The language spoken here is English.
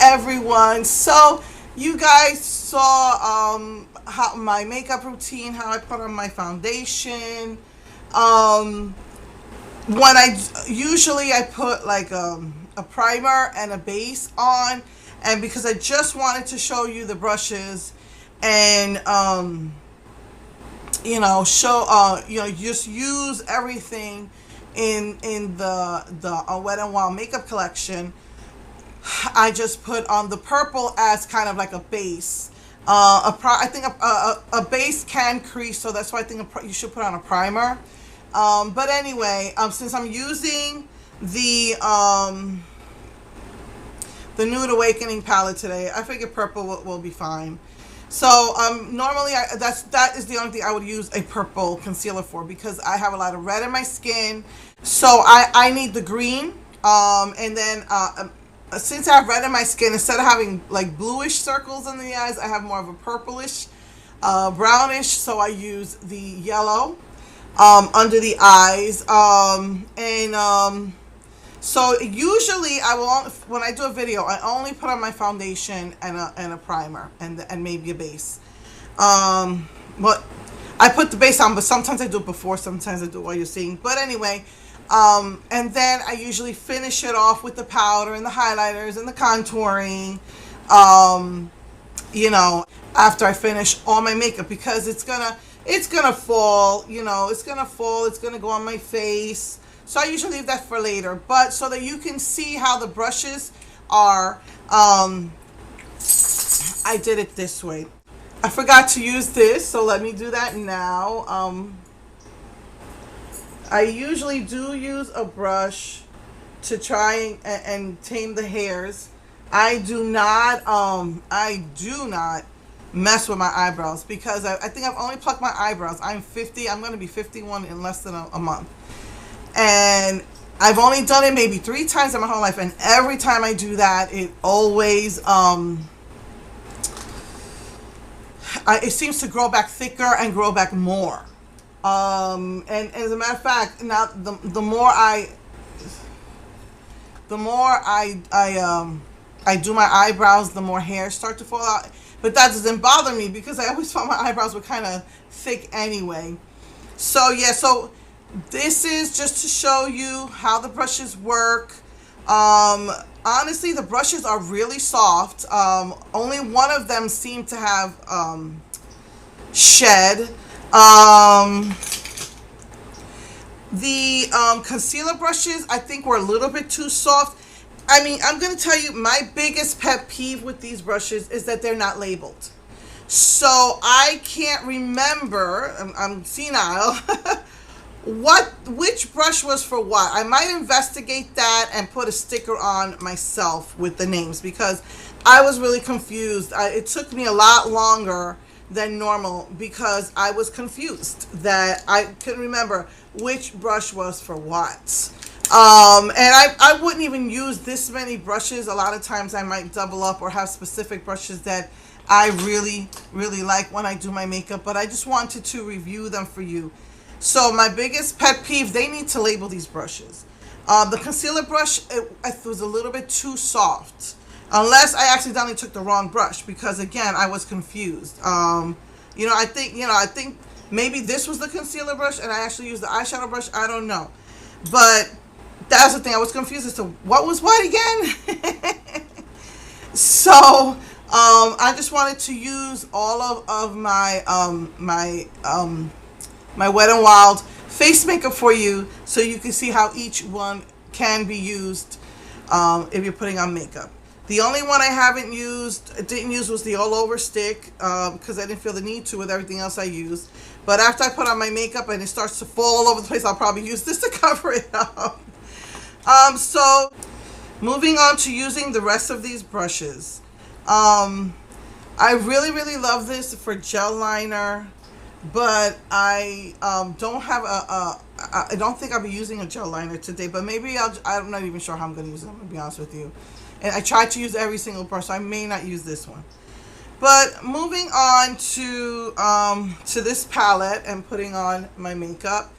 everyone. So you guys saw how my makeup routine, how I put on my foundation. Um, when I usually I put like a primer and a base on, and because I just wanted to show you the brushes and show just use everything in the Wet n Wild makeup collection. I just put on the purple as kind of like a base. I think a base can crease, so that's why I think you should put on a primer. But anyway, since I'm using the Nude Awakening palette today, I figure purple will be fine. So normally that is the only thing I would use a purple concealer for, because I have a lot of red in my skin, so I need the green. And then since I have red in my skin, instead of having like bluish circles in the eyes, I have more of a purplish, brownish. So I use the yellow under the eyes, so usually I will when I do a video, I only put on my foundation and a primer and maybe a base. But I put the base on, but sometimes I do it before, sometimes I do it while you're seeing. But anyway, and then I usually finish it off with the powder and the highlighters and the contouring. After I finish all my makeup, because it's gonna fall. It's gonna go on my face. So I usually leave that for later, but so that you can see how the brushes are, I did it this way. I forgot to use this, so let me do that now. I usually do use a brush to try and tame the hairs. I do not mess with my eyebrows, because I think I've only plucked my eyebrows. I'm 50. I'm going to be 51 in less than a month. And I've only done it maybe 3 times in my whole life, and every time I do that, it always it seems to grow back thicker and grow back more. And as a matter of fact, now the more I do my eyebrows, the more hairs start to fall out. But that doesn't bother me, because I always thought my eyebrows were kind of thick anyway. So yeah, so this is just to show you how the brushes work. Honestly, the brushes are really soft. Only one of them seemed to have shed. The concealer brushes, I think, were a little bit too soft. I mean, I'm going to tell you, my biggest pet peeve with these brushes is that they're not labeled. So I can't remember, I'm senile, which brush was for what. I might investigate that and put a sticker on myself with the names, because I was really confused. It took me a lot longer than normal, because I was confused that I couldn't remember which brush was for what. And I wouldn't even use this many brushes. A lot of times I might double up or have specific brushes that I really, really like when I do my makeup, but I just wanted to review them for you. So my biggest pet peeve, they need to label these brushes. The concealer brush, it was a little bit too soft. Unless I accidentally took the wrong brush, because again, I was confused. I think maybe this was the concealer brush and I actually used the eyeshadow brush. I don't know. But that's the thing, I was confused as to what was what again. So I just wanted to use all of my my Wet n Wild face makeup for you, so you can see how each one can be used if you're putting on makeup. The only one I didn't use was the all over stick, because I didn't feel the need to with everything else I used. But after I put on my makeup and it starts to fall all over the place, I'll probably use this to cover it up. So moving on to using the rest of these brushes. I really, really love this for gel liner, but I don't have I don't think I'll be using a gel liner today, but maybe I'm not even sure how I'm going to use it, I'm going to be honest with you. And I tried to use every single brush, so I may not use this one. But moving on to this palette and putting on my makeup.